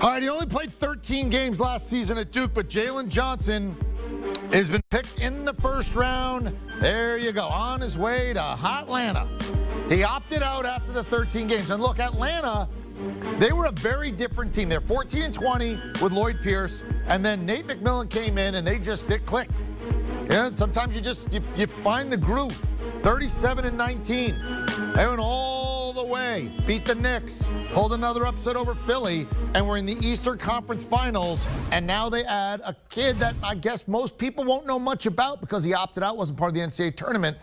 All right, he only played 13 games last season at Duke, but Jalen Johnson has been picked in the first round. There you go, on his way to Hotlanta. He opted out after the 13 games. And look, Atlanta, they were a very different team. They're 14-20 with Lloyd Pierce, and then Nate McMillan came in, and it clicked. Yeah, sometimes you find the groove. 37-19. They went all the way, beat the Knicks, pulled another upset over Philly, and we're in the Eastern Conference Finals. And now they add a kid that I guess most people won't know much about because he opted out, wasn't part of the NCAA tournament,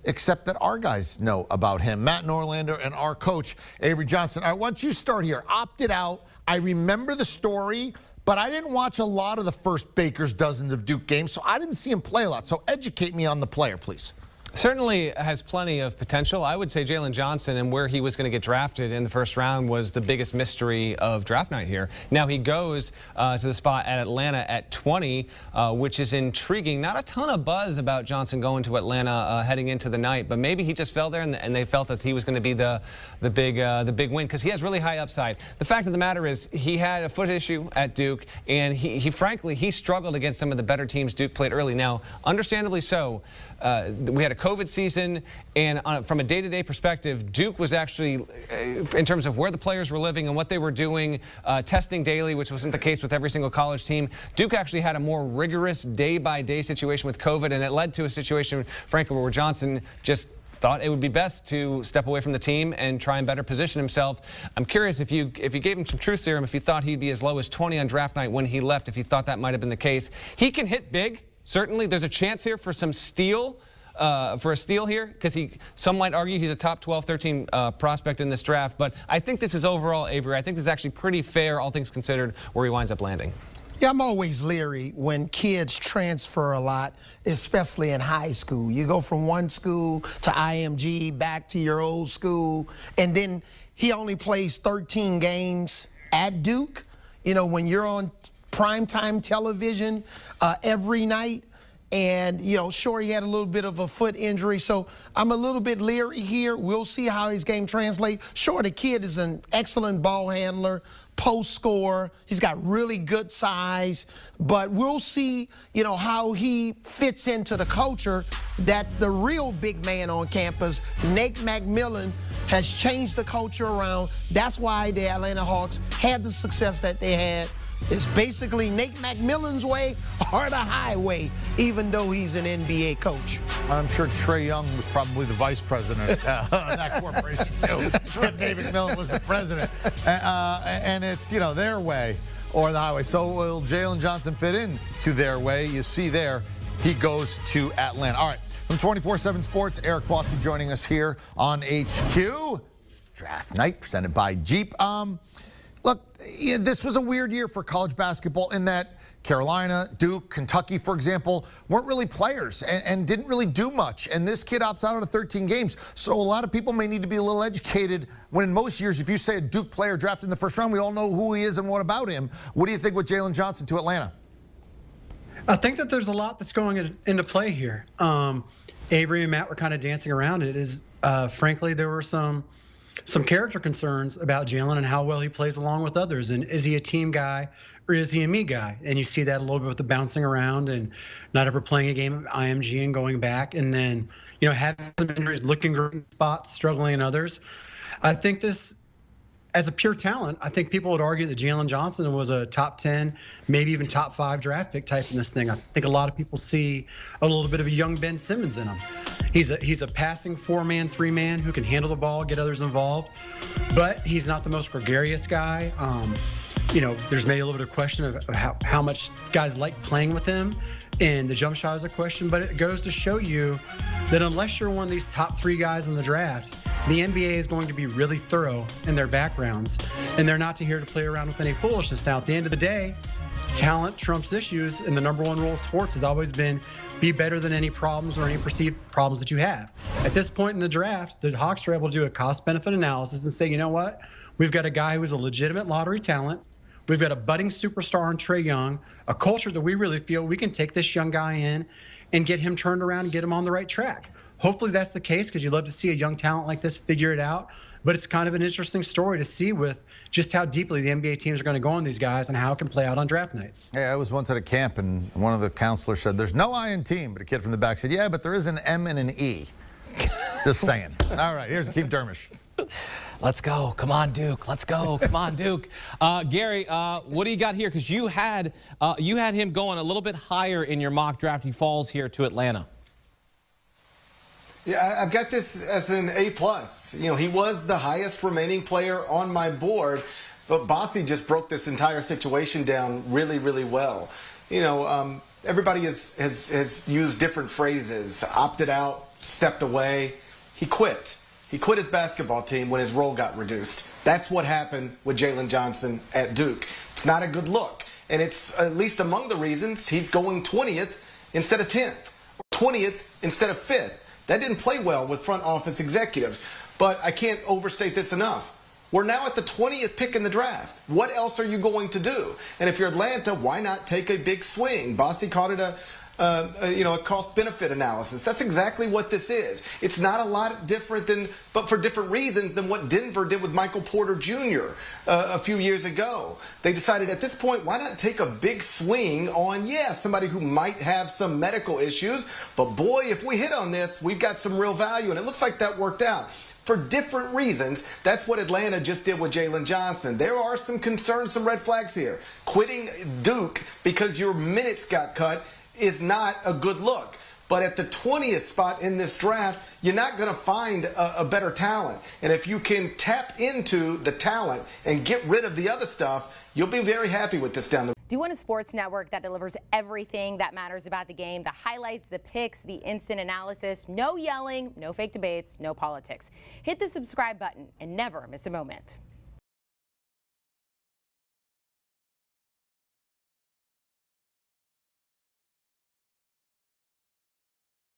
except that our guys know about him. Matt Norlander and our coach, Avery Johnson. All right, why don't you start here? Opted out. I remember the story, but I didn't watch a lot of the first Baker's dozens of Duke games, so I didn't see him play a lot. So educate me on the player, please. Certainly has plenty of potential. I would say Jalen Johnson and where he was going to get drafted in the first round was the biggest mystery of draft night here. Now he goes to the spot at Atlanta at 20, which is intriguing. Not a ton of buzz about Johnson going to Atlanta heading into the night, but maybe he just fell there and they felt that he was going to be the big win because he has really high upside. The fact of the matter is he had a foot issue at Duke, and he frankly struggled against some of the better teams Duke played early. Now, understandably so. We had a COVID season, and from a day-to-day perspective, Duke was actually, in terms of where the players were living and what they were doing, testing daily, which wasn't the case with every single college team. Duke actually had a more rigorous day-by-day situation with COVID, and it led to a situation, frankly, where Johnson just thought it would be best to step away from the team and try and better position himself. I'm curious if you gave him some truth serum, if you thought he'd be as low as 20 on draft night when he left, if you thought that might have been the case. He can hit big. Certainly, there's a chance here for some steal, for a steal here, because some might argue he's a top 12, 13 prospect in this draft. But I think this is overall, Avery, I think this is actually pretty fair, all things considered, where he winds up landing. Yeah, I'm always leery when kids transfer a lot, especially in high school. You go from one school to IMG, back to your old school, and then he only plays 13 games at Duke. You know, when you're on primetime television every night, and, you know, sure, he had a little bit of a foot injury, so I'm a little bit leery here. We'll see how his game translates. Sure, the kid is an excellent ball handler, post scorer. He's got really good size, but we'll see, you know, how he fits into the culture that the real big man on campus, Nate McMillan, has changed the culture around. That's why the Atlanta Hawks had the success that they had. It's basically Nate McMillan's way or the highway, even though he's an NBA coach. I'm sure Trae Young was probably the vice president of that corporation, too. If Nate McMillan was the president. And it's, you know, their way or the highway. So will Jalen Johnson fit in to their way? You see there, he goes to Atlanta. All right, from 24/7 Sports, Eric Fossey joining us here on HQ. Draft night presented by Jeep. Look, you know, this was a weird year for college basketball in that Carolina, Duke, Kentucky, for example, weren't really players and didn't really do much. And this kid opts out of 13 games. So a lot of people may need to be a little educated when in most years, if you say a Duke player drafted in the first round, we all know who he is and what about him. What do you think with Jalen Johnson to Atlanta? I think that there's a lot that's going into play here. Avery and Matt were kind of dancing around it. Frankly, there were some character concerns about Jalen and how well he plays along with others. And is he a team guy or is he a me guy? And you see that a little bit with the bouncing around and not ever playing a game at IMG and going back. And then, you know, having some injuries, looking great in spots, struggling in others. I think this, as a pure talent, I think people would argue that Jalen Johnson was a top 10, maybe even top 5 draft pick type in this thing. I think a lot of people see a little bit of a young Ben Simmons in him. He's a passing 4-man, 3-man who can handle the ball, get others involved, but he's not the most gregarious guy. You know, there's maybe a little bit of question of how much guys like playing with him, and the jump shot is a question, but it goes to show you that unless you're one of these top 3 guys in the draft, the NBA is going to be really thorough in their backgrounds, and they're not here to play around with any foolishness. Now, at the end of the day, talent trumps issues, and the #1 rule of sports has always been be better than any problems or any perceived problems that you have. At this point in the draft, the Hawks are able to do a cost-benefit analysis and say, you know what? We've got a guy who's a legitimate lottery talent. We've got a budding superstar in Trae Young, a culture that we really feel we can take this young guy in and get him turned around and get him on the right track. hopefully that's the case, because you love to see a young talent like this figure it out. But it's kind of an interesting story to see with just how deeply the NBA teams are going to go on these guys and how it can play out on draft night. Yeah, I was once at a camp, and one of the counselors said, "There's no I in team," but a kid from the back said, "Yeah, but there is an M and an E." Just saying. All right, here's Keith Dermish. Let's go. Come on, Duke. Let's go. Come on, Duke. Gary, what do you got here? Because you had him going a little bit higher in your mock draft. He falls here to Atlanta. Yeah, I've got this as an A+. You know, he was the highest remaining player on my board, but Bossy just broke this entire situation down really, really well. You know, everybody has used different phrases. Opted out, stepped away. He quit. He quit his basketball team when his role got reduced. That's what happened with Jalen Johnson at Duke. It's not a good look, and it's at least among the reasons he's going 20th instead of 10th, or 20th instead of 5th. That didn't play well with front office executives, but I can't overstate this enough. We're now at the 20th pick in the draft. What else are you going to do? And if you're Atlanta, why not take a big swing? Bossy called it a cost-benefit analysis. That's exactly what this is. It's not a lot different but for different reasons than what Denver did with Michael Porter Jr. A few years ago. They decided at this point, why not take a big swing on, somebody who might have some medical issues, but boy, if we hit on this, we've got some real value, and it looks like that worked out. For different reasons, that's what Atlanta just did with Jalen Johnson. There are some concerns, some red flags here. Quitting Duke because your minutes got cut is not a good look. But at the 20th spot in this draft, you're not going to find a better talent. And if you can tap into the talent and get rid of the other stuff, you'll be very happy with this down the road. Do you want a sports network that delivers everything that matters about the game? The highlights, the picks, the instant analysis, no yelling, no fake debates, no politics. Hit the subscribe button and never miss a moment.